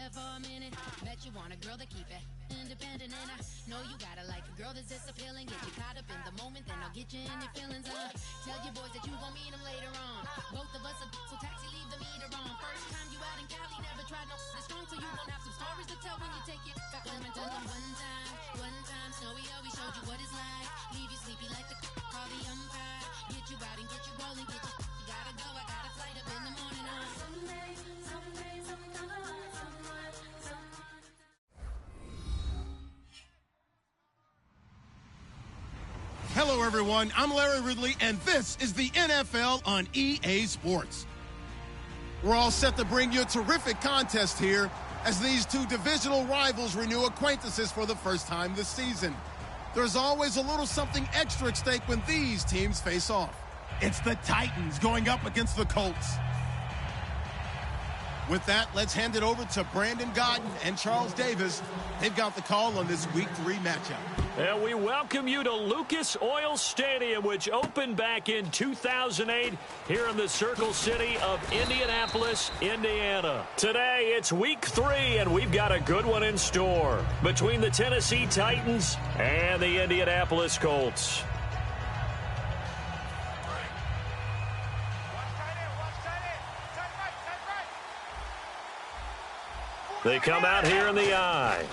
there for a minute. Bet you want a girl to keep it independent, and I know you gotta like a girl that's this appealing. Get you caught up in the moment, then I'll get you in your feelings. Tell your boys that you gon' meet them later on. Both of us are so taxi, leave the meter on. First time you out in Cali, never tried no this strong, so you gon' have some stories to tell when you take it back home and tell them one time, Snowy always showed you what it's like. Leave you sleepy like the call the umpire. Get you out and get you rolling, get you gotta go. I got a flight up in the morning on someday, someone. Hello, everyone. I'm Larry Ridley, and this is the NFL on EA Sports. We're all set to bring you a terrific contest here as these two divisional rivals renew acquaintances for the first time this season. There's always a little something extra at stake when these teams face off. It's the Titans going up against the Colts. With that, let's hand it over to Brandon Godden and Charles Davis. They've got the call on this Week 3 matchup. And we welcome you to Lucas Oil Stadium, which opened back in 2008 here in the Circle City of Indianapolis, Indiana. Today, it's Week 3, and we've got a good one in store between the Tennessee Titans and the Indianapolis Colts. They come out here in the eye.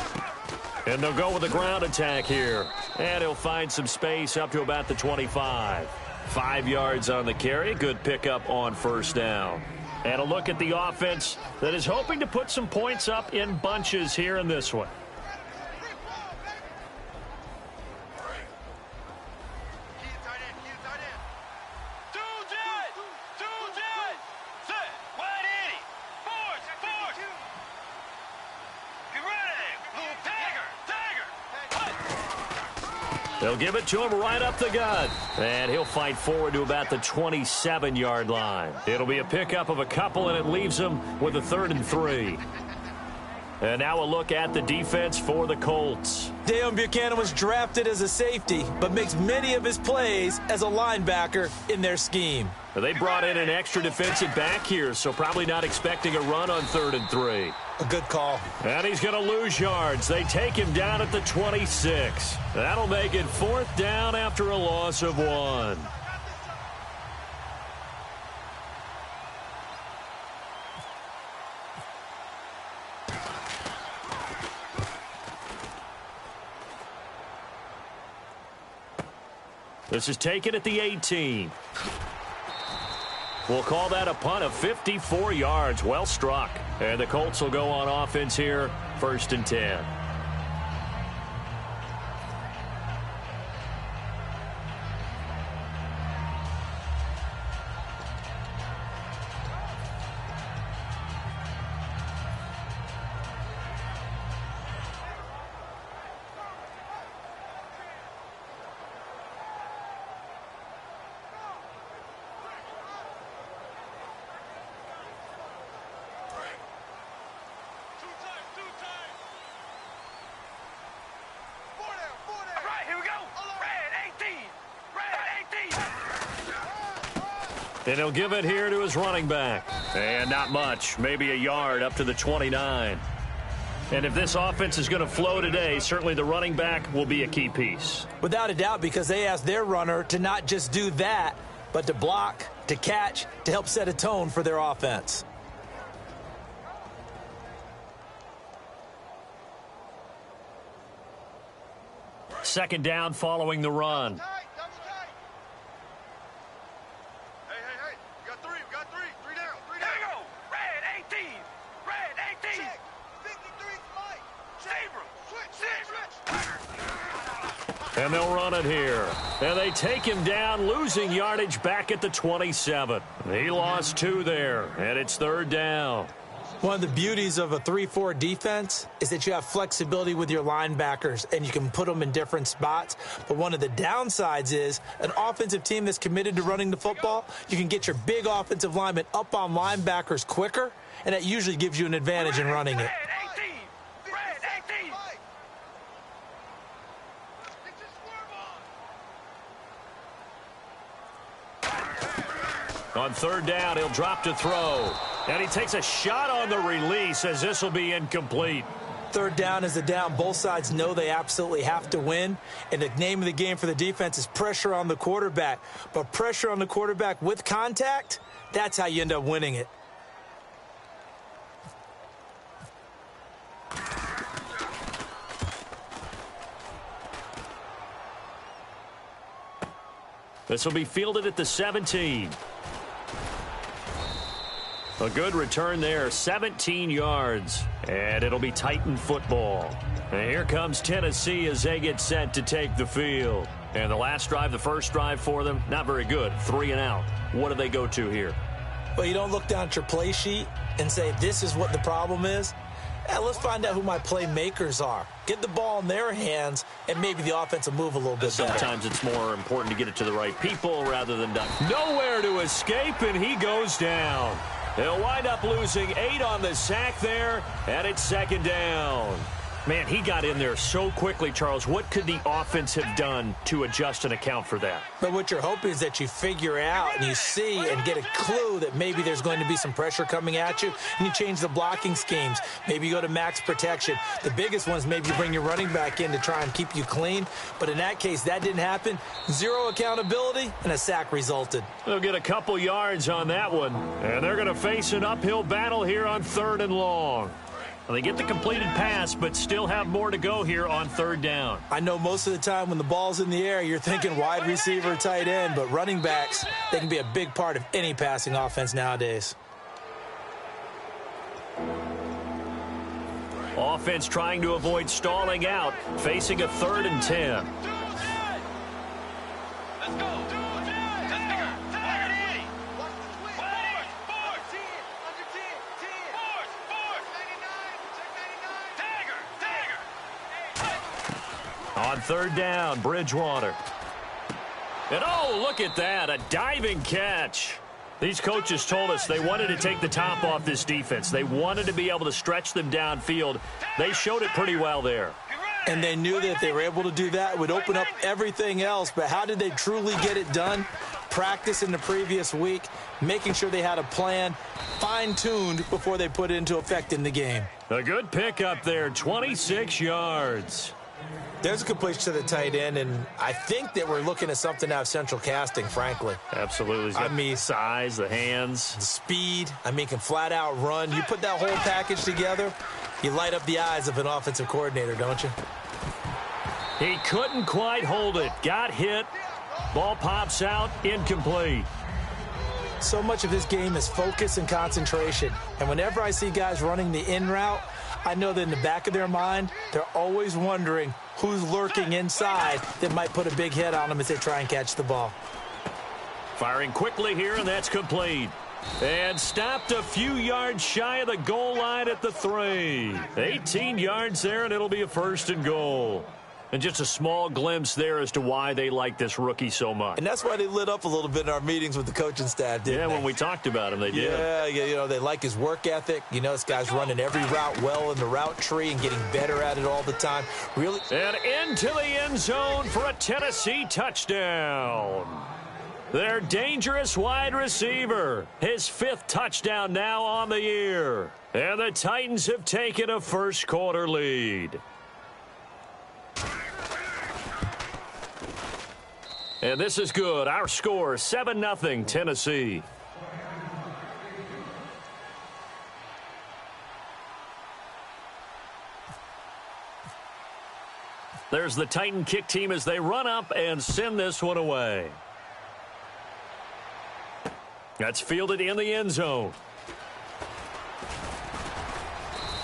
And they'll go with the ground attack here. And he'll find some space up to about the 25. 5 yards on the carry. Good pickup on first down. And a look at the offense that is hoping to put some points up in bunches here in this one. They'll give it to him right up the gut. And he'll fight forward to about the 27-yard line. It'll be a pickup of a couple, and it leaves him with a 3rd and 3. And now a look at the defense for the Colts. Deion Buchanan was drafted as a safety, but makes many of his plays as a linebacker in their scheme. They brought in an extra defensive back here, so probably not expecting a run on 3rd and 3. A good call. And he's going to lose yards. They take him down at the 26. That'll make it 4th down after a loss of 1. This is taken at the 18. We'll call that a punt of 54 yards. Well struck. And the Colts will go on offense here, 1st and 10. And he'll give it here to his running back. And not much, maybe a yard up to the 29. And if this offense is going to flow today, certainly the running back will be a key piece. Without a doubt, because they asked their runner to not just do that, but to block, to catch, to help set a tone for their offense. Second down following the run. And they'll run it here. And they take him down, losing yardage back at the 27. He lost 2 there, and it's 3rd down. One of the beauties of a 3-4 defense is that you have flexibility with your linebackers, and you can put them in different spots. But one of the downsides is an offensive team that's committed to running the football, you can get your big offensive linemen up on linebackers quicker, and that usually gives you an advantage in running it. On 3rd down, he'll drop to throw. And he takes a shot on the release as this will be incomplete. Third down is a down. Both sides know they absolutely have to win. And the name of the game for the defense is pressure on the quarterback. But pressure on the quarterback with contact, that's how you end up winning it. This will be fielded at the 17. A good return there, 17 yards. And it'll be Titan football. And here comes Tennessee as they get set to take the field. And the last drive, the first drive for them, not very good. 3 and out. What do they go to here? Well, you don't look down at your play sheet and say, this is what the problem is. Let's find out who my playmakers are. Get the ball in their hands, and maybe the offense will move a little bit better. Sometimes it's more important to get it to the right people rather than done. Nowhere to escape, and he goes down. He'll wind up losing 8 on the sack there, and it's second down. Man, he got in there so quickly, Charles. What could the offense have done to adjust and account for that? But what you're hoping is that you figure out and you see and get a clue that maybe there's going to be some pressure coming at you, and you change the blocking schemes. Maybe you go to max protection. The biggest one is maybe you bring your running back in to try and keep you clean. But in that case, that didn't happen. 0 accountability, and a sack resulted. They'll get a couple yards on that one, and they're going to face an uphill battle here on 3rd and long. They get the completed pass, but still have more to go here on 3rd down. I know most of the time when the ball's in the air, you're thinking wide receiver, tight end, but running backs, they can be a big part of any passing offense nowadays. Offense trying to avoid stalling out, facing a 3rd and 10. Let's go. On 3rd down, Bridgewater. And oh, look at that, a diving catch. These coaches told us they wanted to take the top off this defense. They wanted to be able to stretch them downfield. They showed it pretty well there. And they knew that if they were able to do that, it would open up everything else. But how did they truly get it done? Practice in the previous week, making sure they had a plan, fine-tuned before they put it into effect in the game. A good pickup there, 26 yards. There's a completion to the tight end, and I think that we're looking at something out of central casting, frankly. Absolutely. I mean, size, the hands. The speed. I mean, can flat out run. You put that whole package together, you light up the eyes of an offensive coordinator, don't you? He couldn't quite hold it. Got hit. Ball pops out, incomplete. So much of this game is focus and concentration. And whenever I see guys running the in route, I know that in the back of their mind, they're always wondering who's lurking inside that might put a big hit on them as they try and catch the ball. Firing quickly here, and that's complete. And stopped a few yards shy of the goal line at the 3. 18 yards there, and it'll be a 1st and goal. And just a small glimpse there as to why they like this rookie so much. And that's why they lit up a little bit in our meetings with the coaching staff, didn't they? Yeah, when we talked about him, they did. Yeah, you know, they like his work ethic. You know, this guy's running every route well in the route tree and getting better at it all the time. Really. And into the end zone for a Tennessee touchdown. Their dangerous wide receiver. His 5th touchdown now on the year. And the Titans have taken a first-quarter lead. And this is good. Our score, 7-0 Tennessee. There's the Titan kick team as they run up and send this one away. That's fielded in the end zone.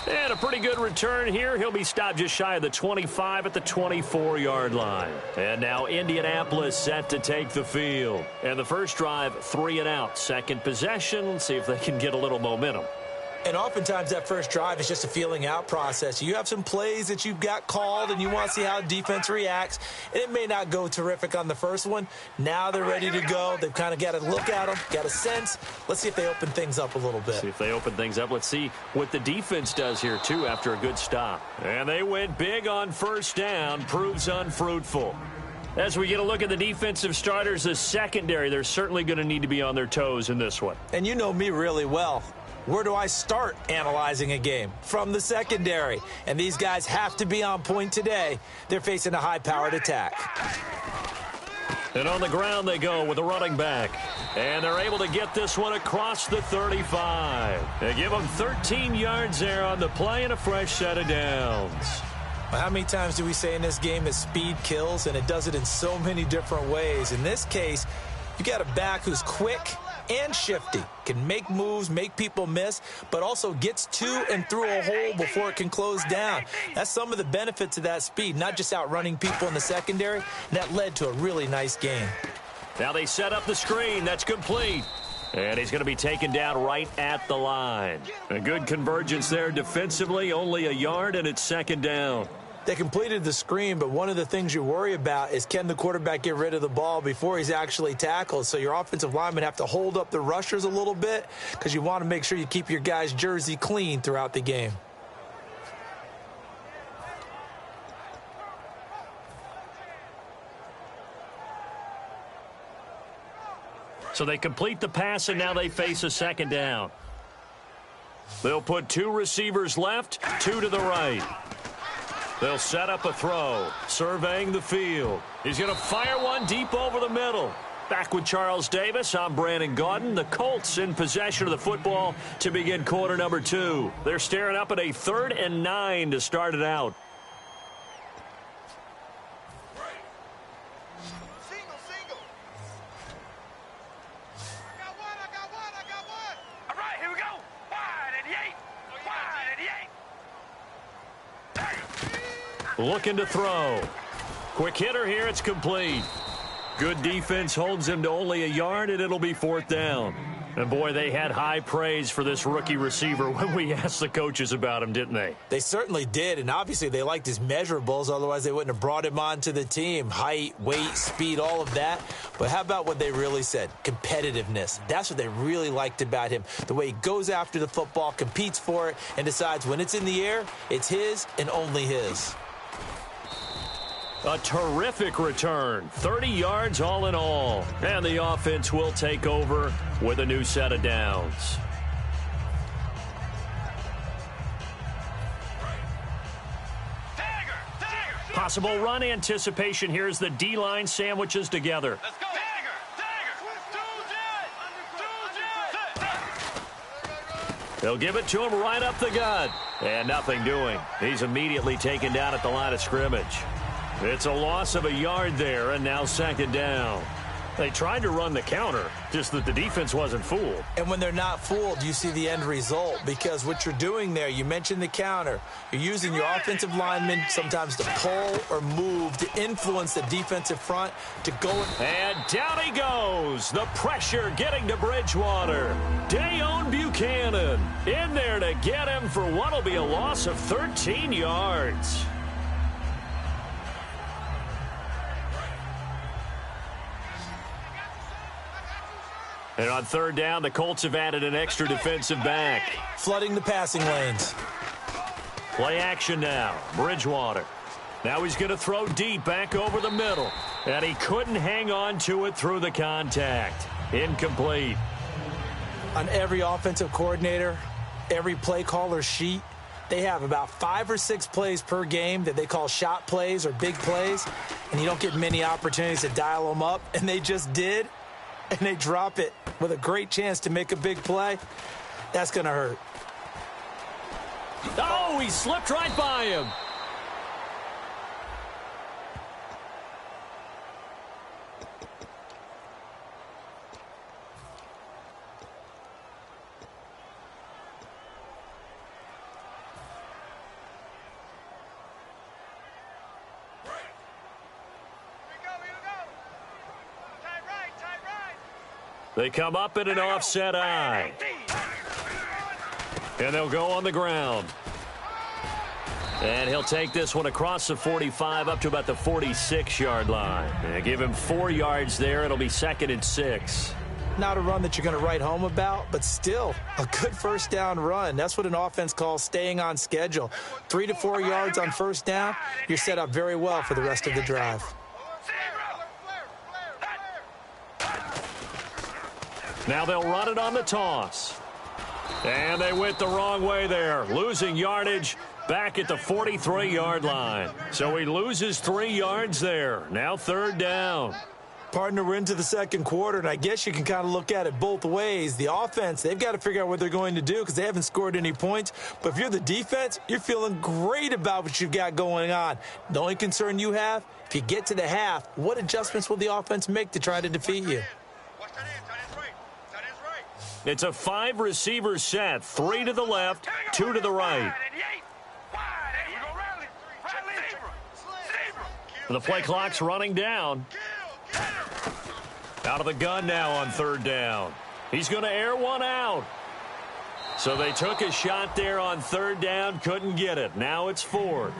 And a pretty good return here. He'll be stopped just shy of the 25 at the 24-yard line. And now Indianapolis set to take the field. And the first drive, 3 and out. Second possession. Let's see if they can get a little momentum. And oftentimes that first drive is just a feeling out process. You have some plays that you've got called and you want to see how defense reacts. And it may not go terrific on the first one. Now they're ready to go. They've kind of got to look at them, got a sense. Let's see if they open things up a little bit. See if they open things up. Let's see what the defense does here, too, after a good stop. And they went big on first down. Proves unfruitful. As we get a look at the defensive starters, the secondary, they're certainly going to need to be on their toes in this one. And you know me really well. Where do I start analyzing a game? From the secondary. And these guys have to be on point today. They're facing a high-powered attack. And on the ground they go with a running back. And they're able to get this one across the 35. They give them 13 yards there on the play and a fresh set of downs. Well, how many times do we say in this game that speed kills? And it does it in so many different ways. In this case, you got a back who's quick and shifty, can make moves, make people miss, but also gets to and through a hole before it can close down. That's some of the benefits of that speed, not just outrunning people in the secondary. And that led to a really nice game. Now they set up the screen. That's complete. And he's going to be taken down right at the line. A good convergence there defensively, only a yard, and it's second down. They completed the screen, but one of the things you worry about is can the quarterback get rid of the ball before he's actually tackled? So your offensive linemen have to hold up the rushers a little bit because you want to make sure you keep your guy's jersey clean throughout the game. So they complete the pass, and now they face a second down. They'll put 2 receivers left, 2 to the right. They'll set up a throw, surveying the field. He's going to fire one deep over the middle. Back with Charles Davis, I'm Brandon Gaudin. The Colts in possession of the football to begin quarter number 2. They're staring up at a 3rd and 9 to start it out. Single. I got one. All right, here we go. Wide and yay. Looking to throw. Quick hitter here. It's complete. Good defense holds him to only a yard, and it'll be 4th down. And, boy, they had high praise for this rookie receiver when we asked the coaches about him, didn't they? They certainly did, and obviously they liked his measurables. Otherwise, they wouldn't have brought him onto the team. Height, weight, speed, all of that. But how about what they really said? Competitiveness. That's what they really liked about him. The way he goes after the football, competes for it, and decides when it's in the air, it's his and only his. A terrific return, 30 yards all in all. And the offense will take over with a new set of downs. Possible run anticipation here as the D-line sandwiches together. Let's go. They'll give it to him right up the gut. And nothing doing. He's immediately taken down at the line of scrimmage. It's a loss of a yard there, and now second down. They tried to run the counter, just that the defense wasn't fooled. And when they're not fooled, you see the end result, because what you're doing there, you mentioned the counter. You're using your offensive linemen sometimes to pull or move to influence the defensive front to go. And down he goes. The pressure getting to Bridgewater. Dayon Buchanan in there to get him for what will be a loss of 13 yards. And on 3rd down, the Colts have added an extra defensive back. Flooding the passing lanes. Play action now. Bridgewater. Now he's going to throw deep back over the middle. And he couldn't hang on to it through the contact. Incomplete. On every offensive coordinator, every play caller sheet, they have about 5 or 6 plays per game that they call shot plays or big plays. And you don't get many opportunities to dial them up. And they just did. And they drop it with a great chance to make a big play. That's going to hurt. Oh, he slipped right by him. They come up in an offset eye. And they'll go on the ground. And he'll take this one across the 45 up to about the 46-yard line. And give him 4 yards there. It'll be 2nd and 6. Not a run that you're going to write home about, but still a good 1st down run. That's what an offense calls staying on schedule. 3 to 4 yards on 1st down, you're set up very well for the rest of the drive. Now they'll run it on the toss. And they went the wrong way there, losing yardage back at the 43-yard line. So he loses 3 yards there. Now 3rd down. Partner, we're into the second quarter, and I guess you can kind of look at it both ways. The offense, they've got to figure out what they're going to do because they haven't scored any points. But if you're the defense, you're feeling great about what you've got going on. The only concern you have, if you get to the half, what adjustments will the offense make to try to defeat you? It's a 5-receiver set, 3 to the left, 2 to the right. The play clock's running down. Out of the gun now on 3rd down. He's going to air one out. So they took a shot there on 3rd down, couldn't get it. Now it's 4th.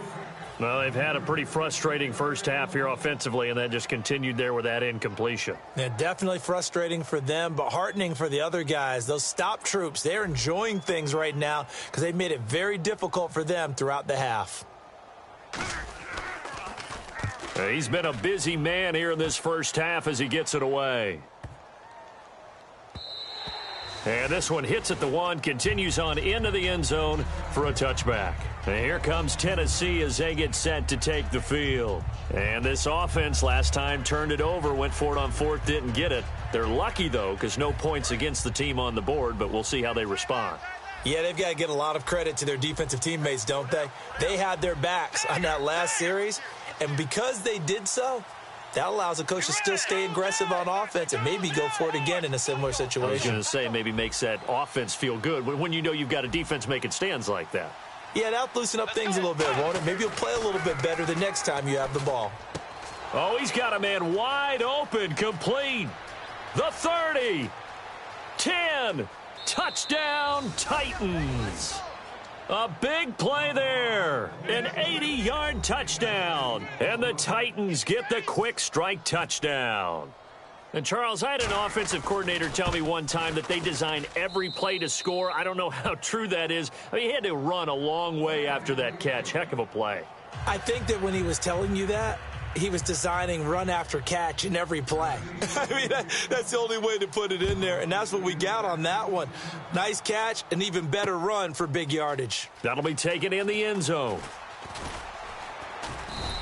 Well, they've had a pretty frustrating first half here offensively, and that just continued there with that incompletion. Yeah, definitely frustrating for them, but heartening for the other guys. Those stop troops, they're enjoying things right now because they've made it very difficult for them throughout the half. He's been a busy man here in this first half as he gets it away. And this one hits at the 1, continues on into the end zone for a touchback. And here comes Tennessee as they get set to take the field. And this offense last time turned it over, went for it on 4th, didn't get it. They're lucky, though, because no points against the team on the board, but we'll see how they respond. Yeah, they've got to get a lot of credit to their defensive teammates, don't they? They had their backs on that last series, and because they did so, that allows the coach to still stay aggressive on offense and maybe go for it again in a similar situation. I was going to say maybe makes that offense feel good when you know you've got a defense making stands like that. Yeah, that'll loosen up things a little bit, won't it? Maybe you'll play a little bit better the next time you have the ball. Oh, he's got a man wide open, complete. The 30, 10, touchdown Titans. A big play there, an 80-yard touchdown, and the Titans get the quick strike touchdown. And, Charles, I had an offensive coordinator tell me one time that they design every play to score. I don't know how true that is. I mean, he had to run a long way after that catch. Heck of a play. I think that when he was telling you that, he was designing run after catch in every play. I mean, that's the only way to put it in there, and that's what we got on that one. Nice catch, an even better run for big yardage. That'll be taken in the end zone.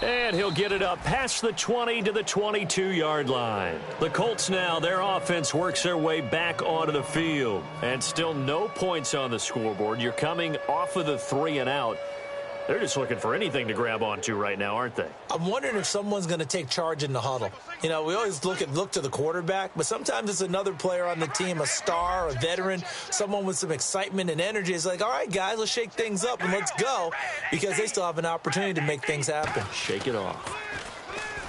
And he'll get it up past the 20 to the 22-yard line. The Colts now, their offense works their way back onto the field. And still no points on the scoreboard. You're coming off of the 3 and out. They're just looking for anything to grab onto right now, aren't they? I'm wondering if someone's going to take charge in the huddle. You know, we always look to the quarterback, but sometimes it's another player on the team, a star, a veteran, someone with some excitement and energy. It's like, all right, guys, let's shake things up and let's go, because they still have an opportunity to make things happen. Shake it off.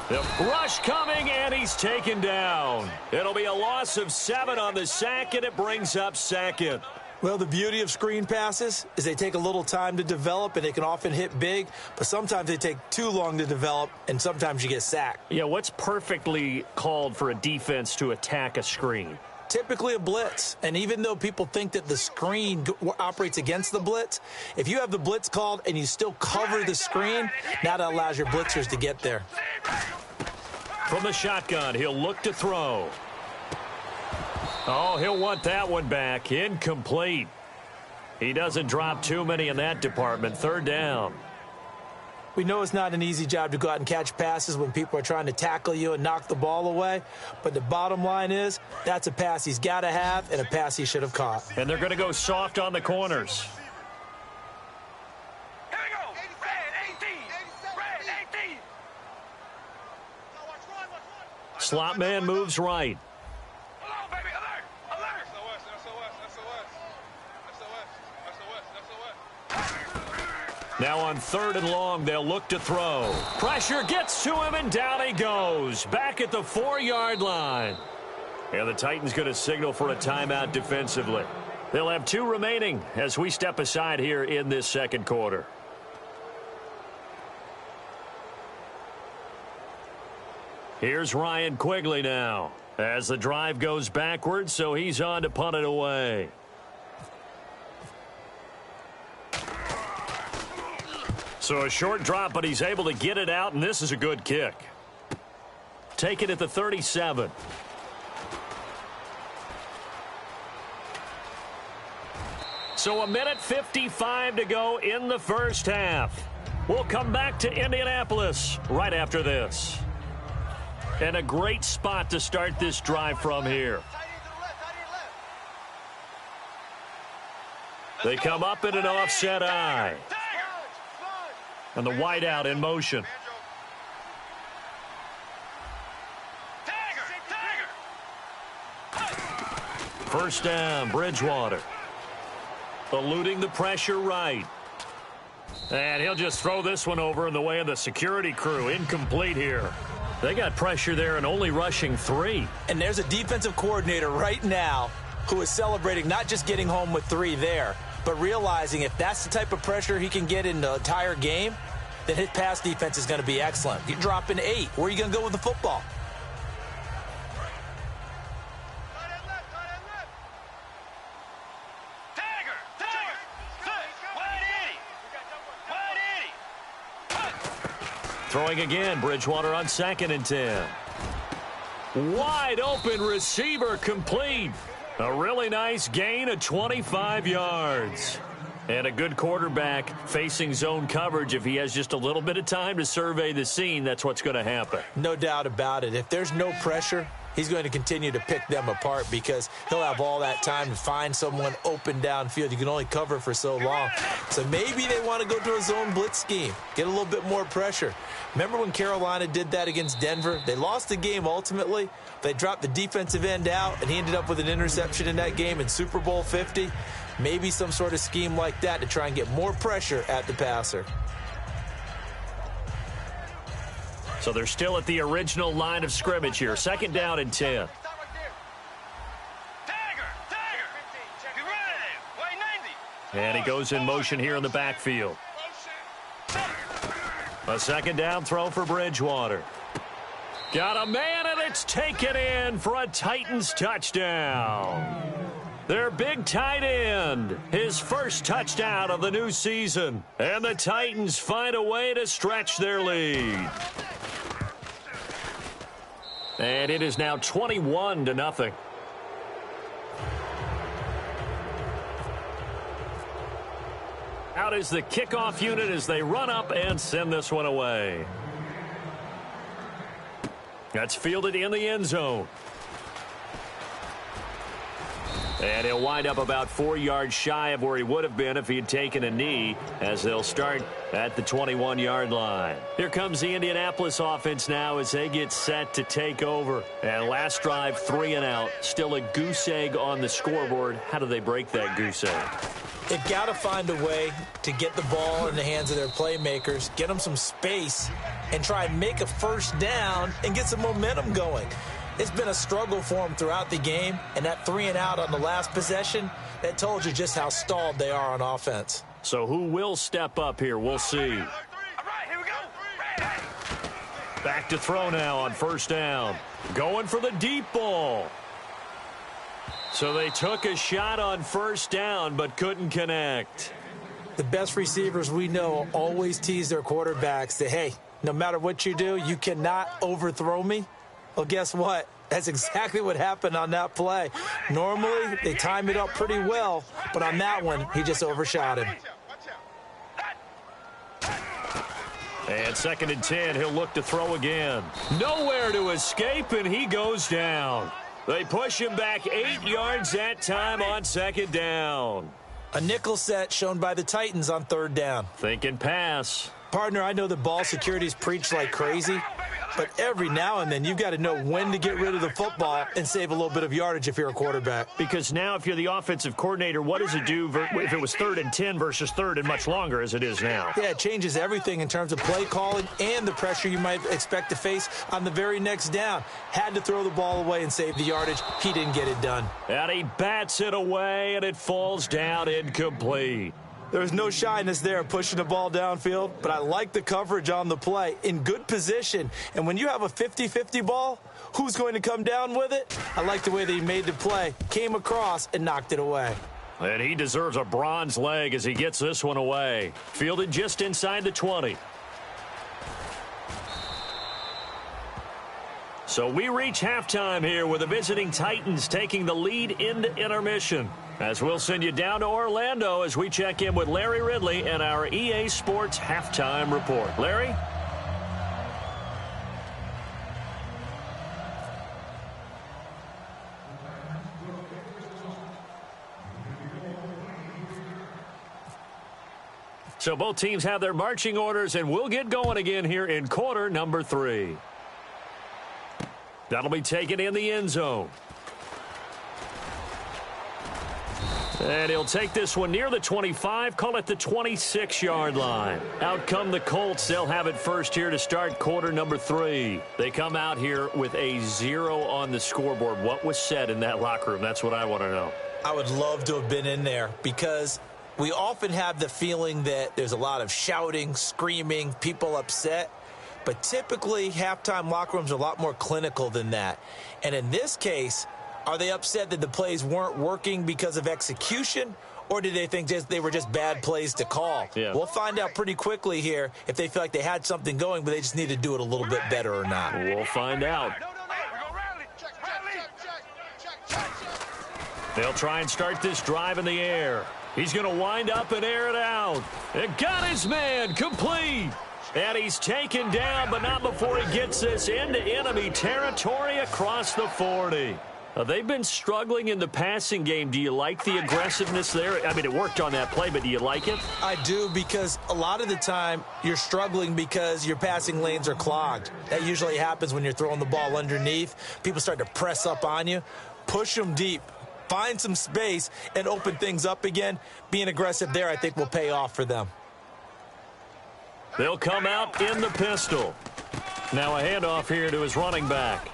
The rush coming, and he's taken down. It'll be a loss of 7 on the sack, and it brings up 2nd. Well, the beauty of screen passes is they take a little time to develop, and they can often hit big, but sometimes they take too long to develop, and sometimes you get sacked. Yeah, what's perfectly called for a defense to attack a screen? Typically a blitz, and even though people think that the screen operates against the blitz, if you have the blitz called and you still cover the screen, now that allows your blitzers to get there. From the shotgun, he'll look to throw. Oh, he'll want that one back. Incomplete. He doesn't drop too many in that department. 3rd down. We know it's not an easy job to go out and catch passes when people are trying to tackle you and knock the ball away, but the bottom line is that's a pass he's got to have and a pass he should have caught. And they're going to go soft on the corners. Here we go. Red 18. Red 18. Slot man moves right. Now on 3rd and long, they'll look to throw. Pressure gets to him, and down he goes. Back at the 4-yard line. And the Titans going to signal for a timeout defensively. They'll have 2 remaining as we step aside here in this second quarter. Here's Ryan Quigley now as the drive goes backwards, so he's on to punt it away. So a short drop, but he's able to get it out, and this is a good kick. Take it at the 37. So 1:55 to go in the first half. We'll come back to Indianapolis right after this. And a great spot to start this drive from here. They come up in an offset eye. And the wideout in motion. First down, Bridgewater. Eluding the pressure right. And he'll just throw this one over in the way of the security crew. Incomplete here. They got pressure there and only rushing 3. And there's a defensive coordinator right now who is celebrating not just getting home with 3 there, but realizing if that's the type of pressure he can get in the entire game, then his pass defense is going to be excellent. You're dropping 8. Where are you going to go with the football? Throwing again, Bridgewater on 2nd and 10. Wide open receiver complete. A really nice gain of 25 yards. And a good quarterback facing zone coverage. If he has just a little bit of time to survey the scene, that's what's going to happen. No doubt about it. If there's no pressure, he's going to continue to pick them apart because he'll have all that time to find someone open downfield. You can only cover for so long. So maybe they want to go to a zone blitz scheme, get a little bit more pressure. Remember when Carolina did that against Denver? They lost the game ultimately. They dropped the defensive end out, and he ended up with an interception in that game in Super Bowl 50. Maybe some sort of scheme like that to try and get more pressure at the passer. So they're still at the original line of scrimmage here. 2nd down and 10. And he goes in motion here in the backfield. A 2nd down throw for Bridgewater. Got a man, and it's taken in for a Titans touchdown. Their big tight end, his first touchdown of the new season. And the Titans find a way to stretch their lead. And it is now 21-0. Out is the kickoff unit as they run up and send this one away. That's fielded in the end zone. And he'll wind up about 4 yards shy of where he would have been if he had taken a knee, as they'll start at the 21-yard line. Here comes the Indianapolis offense now as they get set to take over. And last drive, 3 and out. Still a goose egg on the scoreboard. How do they break that goose egg? They've got to find a way to get the ball in the hands of their playmakers, get them some space, and try and make a first down and get some momentum going. It's been a struggle for them throughout the game, and that 3 and out on the last possession, that told you just how stalled they are on offense. So who will step up here? We'll see. Back to throw now on first down. Going for the deep ball. So they took a shot on first down but couldn't connect. The best receivers we know always tease their quarterbacks that, hey, no matter what you do, you cannot overthrow me. Well, guess what? That's exactly what happened on that play. Normally, they time it up pretty well, but on that one, he just overshot him. And 2nd and 10, he'll look to throw again. Nowhere to escape, and he goes down. They push him back 8 yards that time on 2nd down. A nickel set shown by the Titans on 3rd down. Thinking pass. Partner, I know that ball security's preached like crazy, but every now and then you've got to know when to get rid of the football and save a little bit of yardage if you're a quarterback. Because now if you're the offensive coordinator, what does it do if it was 3rd and 10 versus 3rd and much longer as it is now? Yeah, it changes everything in terms of play calling and the pressure you might expect to face on the very next down. Had to throw the ball away and save the yardage. He didn't get it done. And he bats it away, and it falls down incomplete. There was no shyness there pushing the ball downfield, but I like the coverage on the play. In good position. And when you have a 50-50 ball, who's going to come down with it? I like the way that he made the play, came across, and knocked it away. And he deserves a bronze leg as he gets this one away. Fielded just inside the 20. So we reach halftime here with the visiting Titans taking the lead into intermission. As we'll send you down to Orlando as we check in with Larry Ridley and our EA Sports Halftime Report. Larry? So both teams have their marching orders, and we'll get going again here in quarter number 3. That'll be taken in the end zone. And he'll take this one near the 25, call it the 26-yard line. Out come the Colts. They'll have it first here to start quarter number 3. They come out here with a 0 on the scoreboard. What was said in that locker room? That's what I want to know. I would love to have been in there because we often have the feeling that there's a lot of shouting, screaming, people upset. But typically, halftime locker rooms are a lot more clinical than that. And in this case, are they upset that the plays weren't working because of execution, or do they think they were just bad plays to call? Yeah. We'll find out pretty quickly here if they feel like they had something going, but they just need to do it a little bit better or not. We'll find out. They'll try and start this drive in the air. He's going to wind up and air it out. And got his man complete. And he's taken down, but not before he gets this into enemy territory across the 40. They've been struggling in the passing game. Do you like the aggressiveness there? I mean, it worked on that play, but do you like it? I do, because a lot of the time you're struggling because your passing lanes are clogged. That usually happens when you're throwing the ball underneath. People start to press up on you. Push them deep. Find some space and open things up again. Being aggressive there, I think, will pay off for them. They'll come out in the pistol. Now a handoff here to his running back.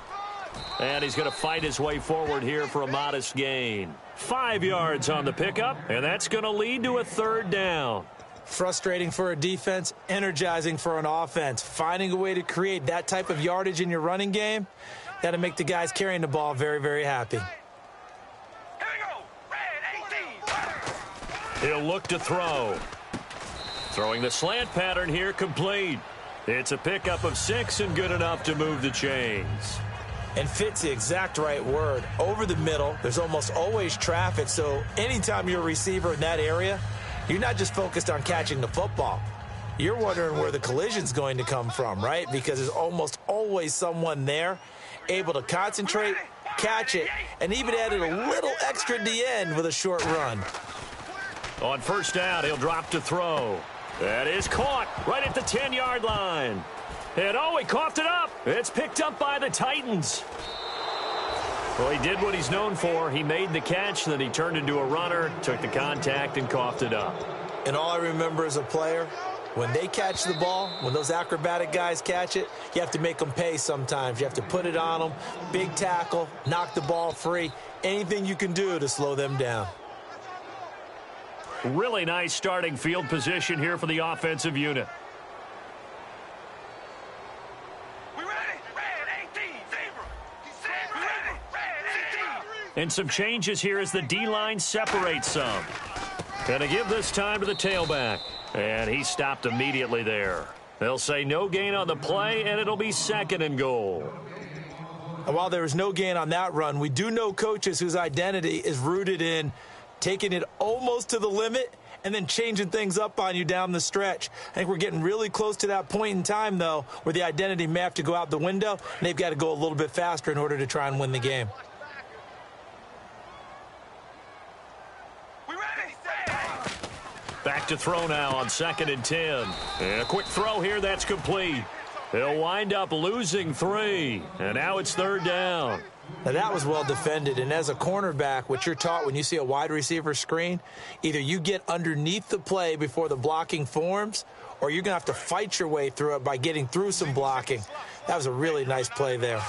And he's going to fight his way forward here for a modest gain. 5 yards on the pickup, and that's going to lead to a third down. Frustrating for a defense, energizing for an offense. Finding a way to create that type of yardage in your running game, got to make the guys carrying the ball very, very happy. He'll look to throw. Throwing the slant pattern here, complete. It's a pickup of 6 and good enough to move the chains. And fit's the exact right word. Over the middle, there's almost always traffic, so anytime you're a receiver in that area, you're not just focused on catching the football. You're wondering where the collision's going to come from, right? Because there's almost always someone there able to concentrate, catch it, and even added a little extra at the end with a short run. On first down, he'll drop to throw. That is caught right at the 10-yard line. And oh, he coughed it up. It's picked up by the Titans. Well, he did what he's known for. He made the catch, then he turned into a runner, took the contact, and coughed it up. And all I remember as a player, when they catch the ball, when those acrobatic guys catch it, you have to make them pay sometimes. You have to put it on them, big tackle, knock the ball free, anything you can do to slow them down. Really nice starting field position here for the offensive unit. And some changes here as the D-line separates some. Going to give this time to the tailback. And he stopped immediately there. They'll say no gain on the play, and it'll be 2nd and goal. And while there was no gain on that run, we do know coaches whose identity is rooted in taking it almost to the limit and then changing things up on you down the stretch. I think we're getting really close to that point in time, though, where the identity may have to go out the window, and they've got to go a little bit faster in order to try and win the game. Back to throw now on 2nd and 10. And a quick throw here, that's complete. They'll wind up losing 3. And now it's 3rd down. Now that was well defended, and as a cornerback, what you're taught when you see a wide receiver screen, either you get underneath the play before the blocking forms, or you're going to have to fight your way through it by getting through some blocking. That was a really nice play there.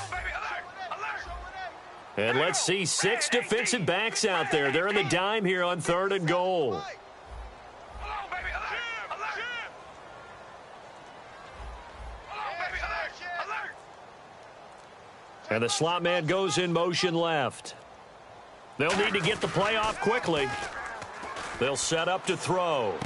And let's see 6 defensive backs out there. They're in the dime here on 3rd and goal. And the slot man goes in motion left. They'll need to get the play off quickly. They'll set up to throw.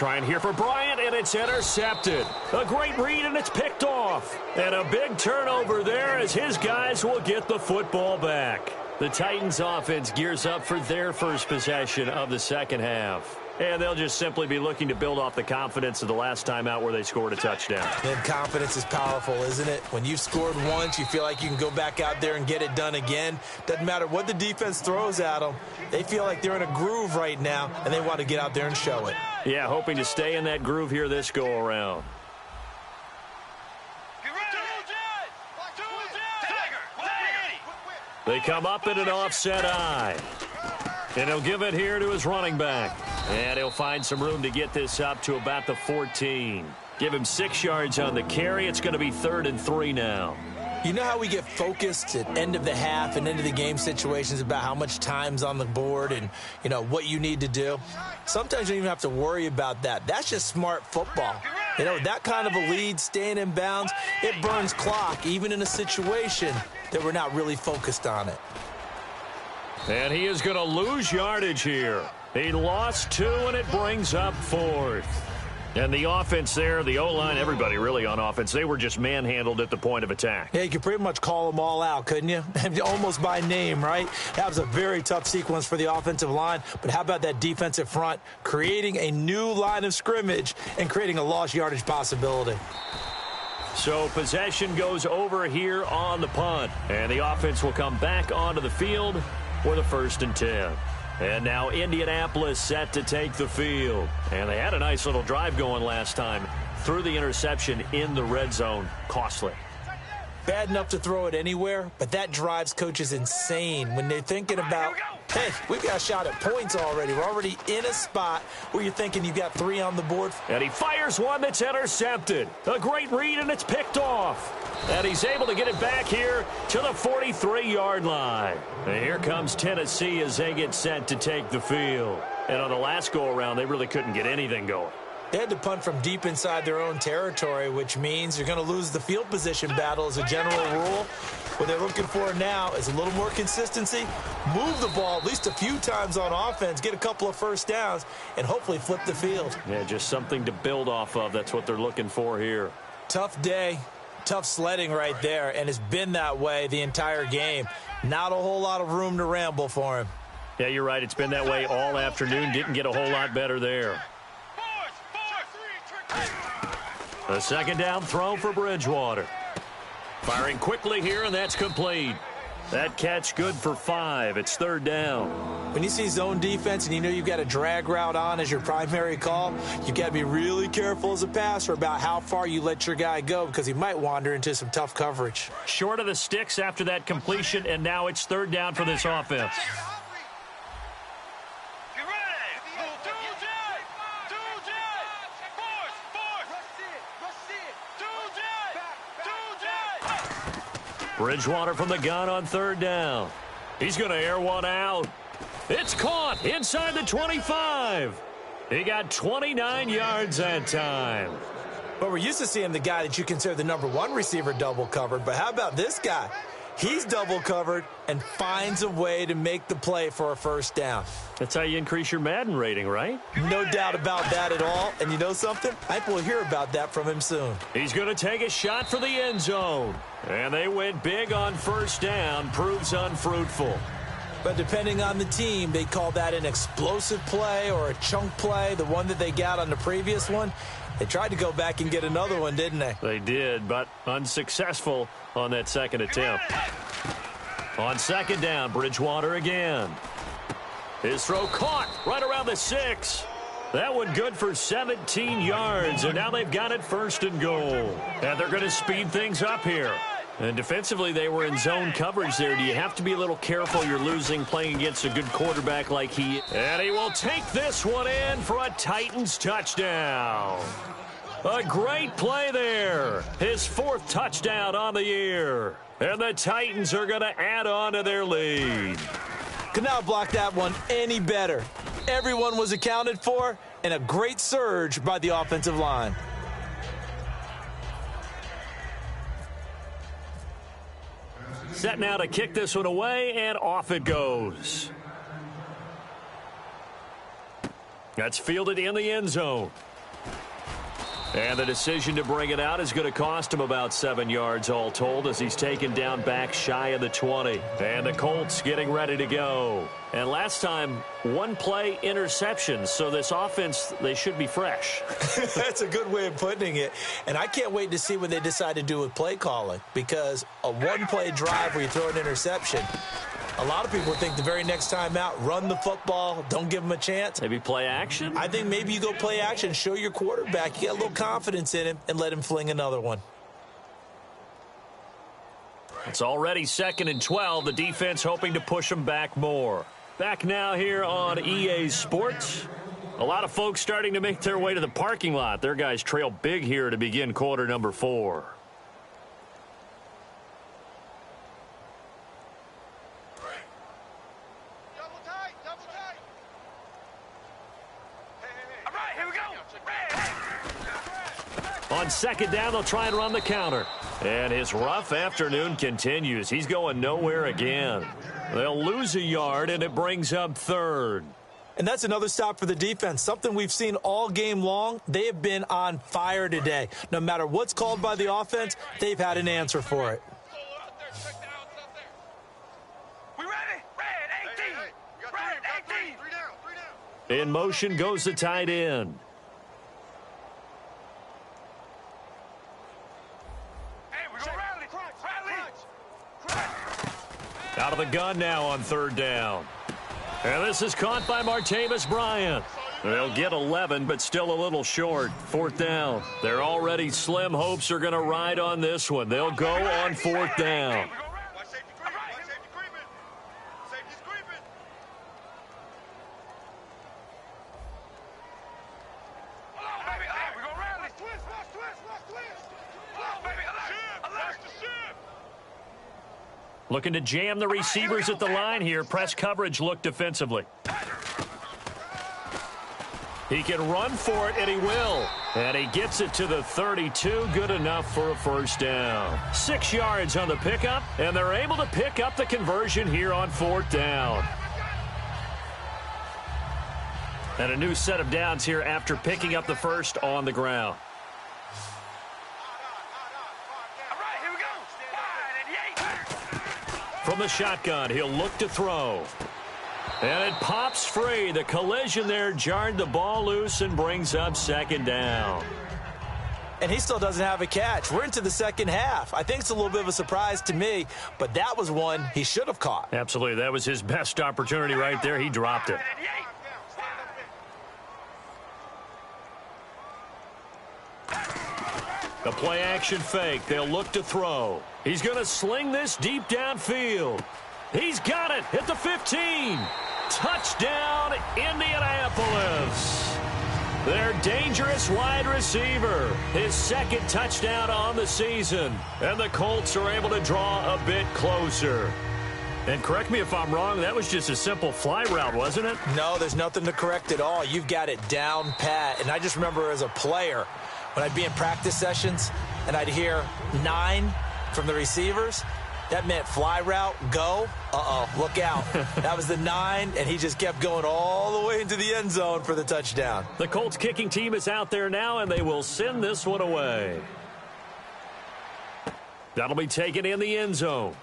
Trying here for Bryant, and it's intercepted. A great read, and it's picked off. And a big turnover there as his guys will get the football back. The Titans offense gears up for their first possession of the second half. And they'll just simply be looking to build off the confidence of the last time out where they scored a touchdown. And confidence is powerful, isn't it? When you've scored once, you feel like you can go back out there and get it done again. Doesn't matter what the defense throws at them. They feel like they're in a groove right now, and they want to get out there and show it. Yeah, hoping to stay in that groove here this go-around. They come up in an offset eye. And he'll give it here to his running back. And he'll find some room to get this up to about the 14. Give him 6 yards on the carry. It's going to be 3rd and 3 now. You know how we get focused at end of the half and end of the game situations about how much time's on the board and, you know, what you need to do? Sometimes you don't even have to worry about that. That's just smart football. You know, that kind of a lead, staying in bounds, it burns clock, even in a situation that we're not really focused on it. And he is going to lose yardage here. He lost 2, and it brings up 4th. And the offense there, the O-line, everybody really on offense, they were just manhandled at the point of attack. Yeah, you could pretty much call them all out, couldn't you? Almost by name, right? That was a very tough sequence for the offensive line. But how about that defensive front creating a new line of scrimmage and creating a lost yardage possibility? So possession goes over here on the punt. And the offense will come back onto the field for the 1st and 10. And now Indianapolis set to take the field. And they had a nice little drive going last time. Threw the interception in the red zone. Costly. Bad enough to throw it anywhere, but that drives coaches insane when they're thinking about, hey, we've got a shot at points already. We're already in a spot where you're thinking you've got 3 on the board. And he fires one that's intercepted. A great read, and it's picked off. And he's able to get it back here to the 43-yard line. And here comes Tennessee as they get set to take the field. And on the last go-around, they really couldn't get anything going. They had to punt from deep inside their own territory, which means you're going to lose the field position battle as a general rule. What they're looking for now is a little more consistency, move the ball at least a few times on offense, get a couple of first downs, and hopefully flip the field. Yeah, just something to build off of. That's what they're looking for here. Tough day, tough sledding right there, and it's been that way the entire game. Not a whole lot of room to ramble for him. Yeah, you're right. It's been that way all afternoon. Didn't get a whole lot better there. A 2nd down throw for Bridgewater. Firing quickly here, and that's complete. That catch good for 5. It's 3rd down. When you see zone defense and you know you've got a drag route on as your primary call, you've got to be really careful as a passer about how far you let your guy go because he might wander into some tough coverage. Short of the sticks after that completion, and now it's 3rd down for this offense. Bridgewater from the gun on 3rd down. He's going to air one out. It's caught inside the 25. He got 29 yards that time. But we're used to seeing the guy that you consider the #1 receiver double covered. But how about this guy? He's double covered and finds a way to make the play for a 1st down. That's how you increase your Madden rating, right? No doubt about that at all. And you know something? I think we'll hear about that from him soon. He's going to take a shot for the end zone. And they went big on 1st down. Proves unfruitful. But depending on the team, they call that an explosive play or a chunk play, the one that they got on the previous one. They tried to go back and get another one, didn't they? They did, but unsuccessful on that 2nd attempt. On 2nd down, Bridgewater again. His throw caught right around the 6. That one good for 17 yards, and now they've got it 1st and goal. And they're going to speed things up here. And defensively, they were in zone coverage there. Do you have to be a little careful? You're losing playing against a good quarterback like he is. And he will take this one in for a Titans touchdown. A great play there. His 4th touchdown on the year. And the Titans are going to add on to their lead. Could not block that one any better. Everyone was accounted for, and a great surge by the offensive line. Set now to kick this one away, and off it goes. That's fielded in the end zone. And the decision to bring it out is going to cost him about 7 yards all told as he's taken down back shy of the 20. And the Colts getting ready to go. And last time, one play interception. So this offense, they should be fresh. That's a good way of putting it. And I can't wait to see what they decide to do with play calling. Because a one-play drive where you throw an interception, a lot of people think the very next time out, run the football, don't give him a chance. Maybe play action? I think maybe you go play action, show your quarterback, you get a little confidence in him, and let him fling another one. It's already 2nd and 12. The defense hoping to push them back more. Back now here on EA Sports. A lot of folks starting to make their way to the parking lot. Their guys trail big here to begin quarter number 4. On 2nd down, they'll try and run the counter. And his rough afternoon continues. He's going nowhere again. They'll lose a yard, and it brings up 3rd. And that's another stop for the defense, something we've seen all game long. They have been on fire today. No matter what's called by the offense, they've had an answer for it. We ready? Red 18. Red 18. In motion goes the tight end. Out of the gun now on 3rd down. And this is caught by Martavis Bryant. They'll get 11, but still a little short. 4th down. Their already slim hopes are going to ride on this one. They'll go on 4th down. Looking to jam the receivers at the line here. Press coverage look defensively. He can run for it, and he will. And he gets it to the 32. Good enough for a 1st down. 6 yards on the pickup, and they're able to pick up the conversion here on 4th down. And a new set of downs here after picking up the first on the ground. From the shotgun, he'll look to throw. And it pops free. The collision there jarred the ball loose and brings up 2nd down. And he still doesn't have a catch. We're into the 2nd half. I think it's a little bit of a surprise to me, but that was one he should have caught. Absolutely. That was his best opportunity right there. He dropped it. The play action fake. They'll look to throw. He's going to sling this deep downfield. He's got it at the 15. Touchdown, Indianapolis. Their dangerous wide receiver. His 2nd touchdown on the season. And the Colts are able to draw a bit closer. And correct me if I'm wrong, that was just a simple fly route, wasn't it? No, there's nothing to correct at all. You've got it down pat. And I just remember as a player, when I'd be in practice sessions and I'd hear 9 from the receivers, that meant fly route, go, look out. That was the 9, and he just kept going all the way into the end zone for the touchdown. The Colts kicking team is out there now, and they will send this one away. That'll be taken in the end zone.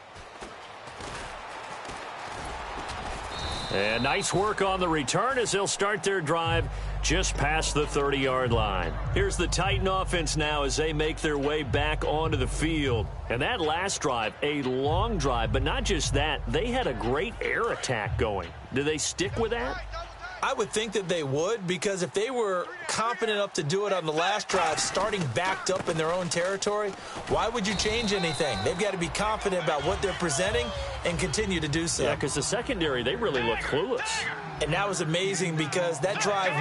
And nice work on the return as they'll start their drive just past the 30-yard line. Here's the Titan offense now as they make their way back onto the field. And that last drive, a long drive, but not just that. They had a great air attack going. Do they stick with that? I would think that they would, because if they were confident enough to do it on the last drive, starting backed up in their own territory, why would you change anything? They've got to be confident about what they're presenting and continue to do so. Yeah, because the secondary, they really look clueless. And that was amazing because that drive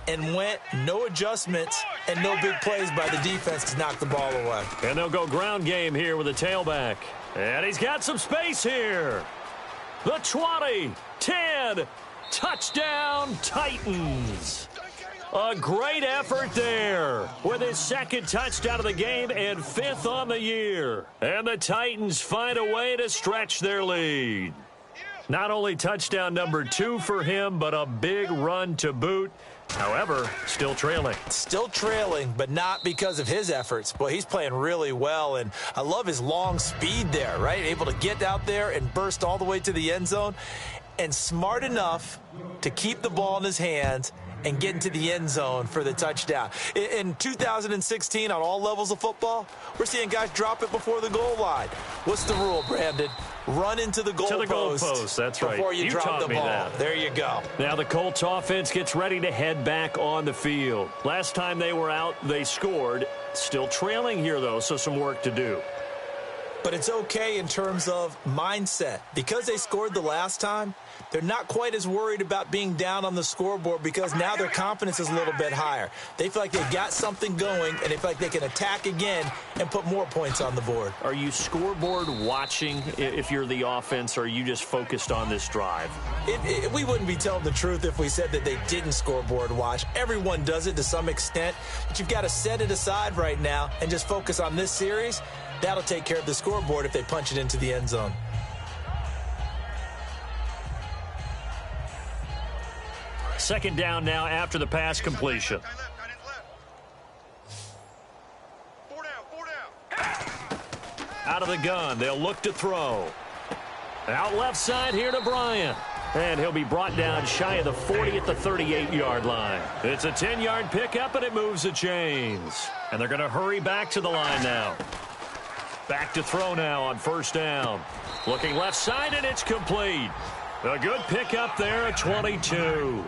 went, no adjustments, and no big plays by the defense to knock the ball away. And they'll go ground game here with a tailback. And he's got some space here. The 20, 10, touchdown Titans. A great effort there with his 2nd touchdown of the game and 5th on the year. And the Titans find a way to stretch their lead. Not only touchdown number 2 for him, but a big run to boot. However, still trailing. Still trailing, but not because of his efforts. Boy, he's playing really well, and I love his long speed there, right? Able to get out there and burst all the way to the end zone, and smart enough to keep the ball in his hands and get into the end zone for the touchdown. In 2016, on all levels of football, we're seeing guys drop it before the goal line. What's the rule, Brandon? Run into the goalpost. That's right. Before you drop the ball. That. There you go. Now the Colts offense gets ready to head back on the field. Last time they were out, they scored. Still trailing here, though, so some work to do. But it's okay in terms of mindset. Because they scored the last time, they're not quite as worried about being down on the scoreboard because now their confidence is a little bit higher. They feel like they've got something going, and they feel like they can attack again and put more points on the board. Are you scoreboard watching if you're the offense, or are you just focused on this drive? We wouldn't be telling the truth if we said that they didn't scoreboard watch. Everyone does it to some extent, but you've got to set it aside right now and just focus on this series. That'll take care of the scoreboard if they punch it into the end zone. Second down now after the pass completion. Out of the gun, they'll look to throw. Out left side here to Bryant. And he'll be brought down shy of the 40 at the 38-yard line. It's a 10-yard pickup, and it moves the chains. And they're going to hurry back to the line now. Back to throw now on first down. Looking left side, and it's complete. A good pickup there at 22.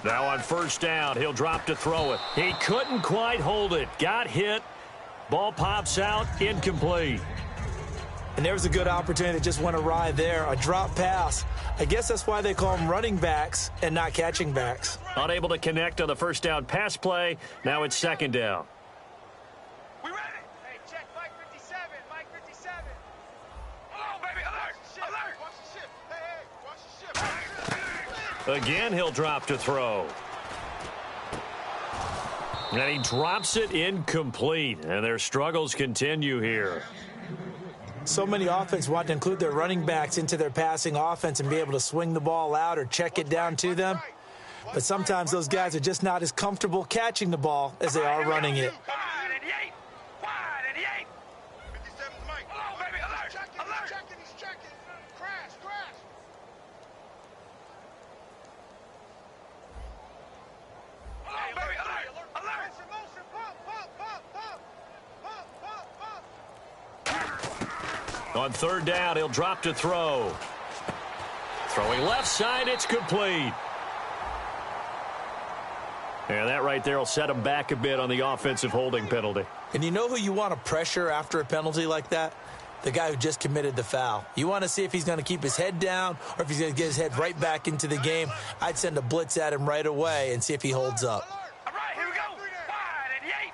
Now on first down, he'll drop to throw it. He couldn't quite hold it. Got hit. Ball pops out, incomplete. And there was a good opportunity that just went awry there. A drop pass. I guess that's why they call them running backs and not catching backs. Unable to connect on the first down pass play. Now it's second down. We ready? Hey, check Mike 57. Mike 57. Hold on, baby. Alert. Alert. Watch the ship. Hey, watch the ship. Again, he'll drop to throw. And he drops it incomplete. And their struggles continue here. So many offenses want to include their running backs into their passing offense and be able to swing the ball out or check it down to them. But sometimes those guys are just not as comfortable catching the ball as they are running it. On third down, he'll drop to throw. Throwing left side, it's complete. And that right there will set him back a bit on the offensive holding penalty. And you know who you want to pressure after a penalty like that? The guy who just committed the foul. You want to see if he's going to keep his head down or if he's going to get his head right back into the game. I'd send a blitz at him right away and see if he holds up. All right, here we go. Wide and 8.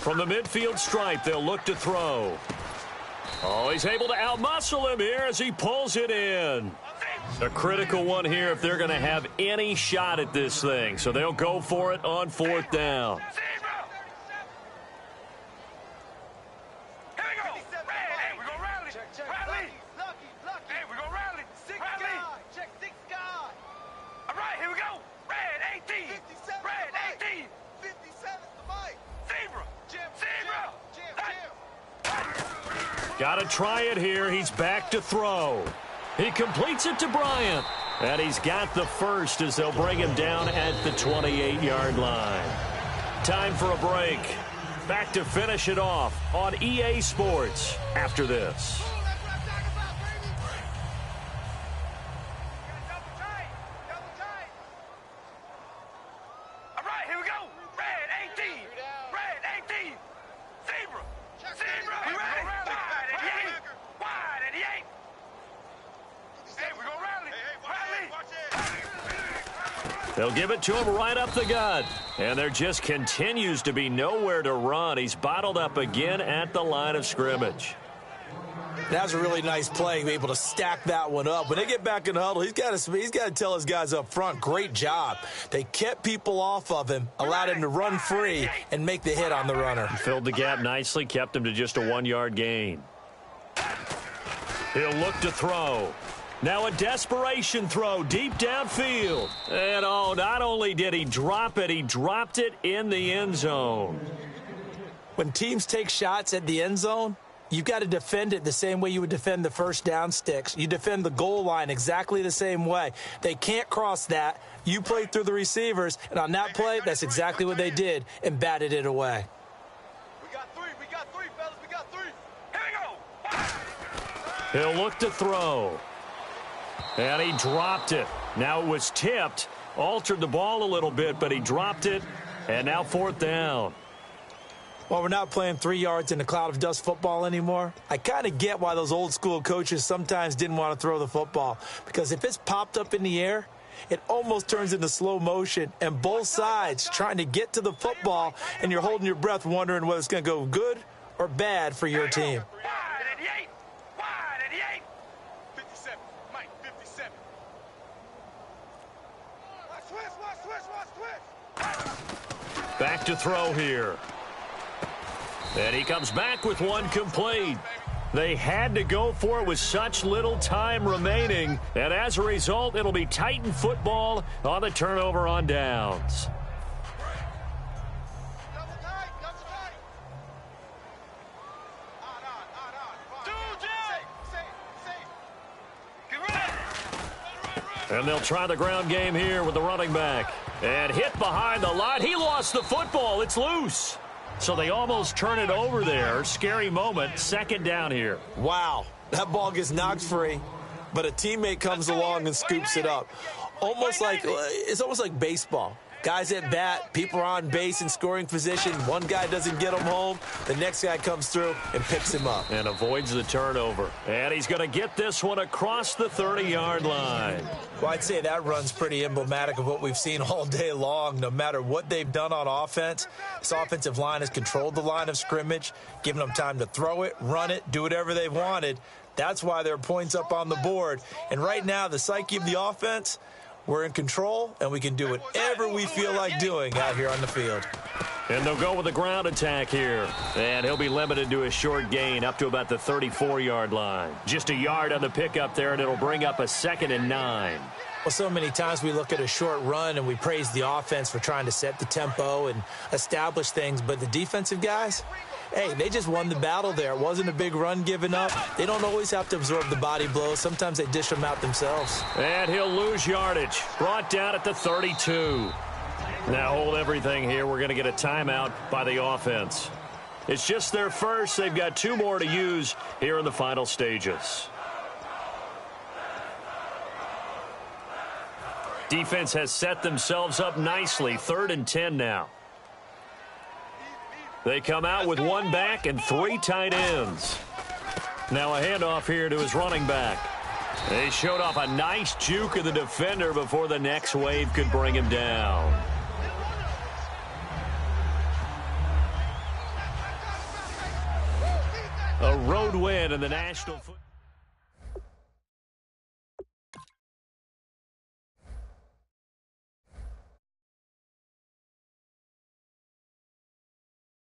From the midfield stripe, they'll look to throw. Oh, he's able to outmuscle him here as he pulls it in. A critical one here if they're going to have any shot at this thing. So they'll go for it on fourth down. Got to try it here. He's back to throw. He completes it to Bryant. And he's got the first as they'll bring him down at the 28-yard line. Time for a break. Back to finish it off on EA Sports after this. They'll give it to him right up the gut. And there just continues to be nowhere to run. He's bottled up again at the line of scrimmage. That was a really nice play, be able to stack that one up. When they get back in the huddle, he's got to tell his guys up front, great job. They kept people off of him, allowed him to run free, and make the hit on the runner. Filled the gap nicely, kept him to just a 1-yard gain. He'll look to throw. Now a desperation throw deep downfield. And oh, not only did he drop it, he dropped it in the end zone. When teams take shots at the end zone, you've got to defend it the same way you would defend the first down sticks. You defend the goal line exactly the same way. They can't cross that. You play through the receivers, and on that play, that's exactly what they did and batted it away. We got three, fellas, we got three. Here we go. He'll look to throw. And he dropped it. Now it was tipped, altered the ball a little bit, but he dropped it, and now 4th down. Well, we're not playing 3 yards in a cloud of dust football anymore. I kind of get why those old school coaches sometimes didn't want to throw the football, because if it's popped up in the air, it almost turns into slow motion, and both sides trying to get to the football, and you're holding your breath wondering whether it's going to go good or bad for your team. Wide 88. 57. Mike, 57. Switch. Back to throw here. And he comes back with one complete. They had to go for it with such little time remaining. And as a result, it'll be Titan football on the turnover on downs. And they'll try the ground game here with the running back. And hit behind the line. He lost the football. It's loose. So they almost turn it over there. Scary moment. 2nd down here. Wow, that ball gets knocked free, but a teammate comes along and scoops it up. It's almost like baseball. Guys at bat, people are on base in scoring position. One guy doesn't get him home. The next guy comes through and picks him up. And avoids the turnover. And he's going to get this one across the 30-yard line. Well, I'd say that run's pretty emblematic of what we've seen all day long. No matter what they've done on offense, this offensive line has controlled the line of scrimmage, given them time to throw it, run it, do whatever they wanted. That's why there are points up on the board. And right now, the psyche of the offense, we're in control, and we can do whatever we feel like doing out here on the field. And they'll go with a ground attack here. And he'll be limited to a short gain up to about the 34-yard line. Just a yard on the pickup there, and it'll bring up a 2nd and 9. Well, so many times we look at a short run and we praise the offense for trying to set the tempo and establish things, but the defensive guys, hey, they just won the battle there. It wasn't a big run given up. They don't always have to absorb the body blows. Sometimes they dish them out themselves. And he'll lose yardage. Brought down at the 32. Now hold everything here. We're going to get a timeout by the offense. It's just their first. They've got 2 more to use here in the final stages. Defense has set themselves up nicely. 3rd and 10 now. They come out with 1 back and 3 tight ends. Now a handoff here to his running back. They showed off a nice juke of the defender before the next wave could bring him down. A road win in the National Football.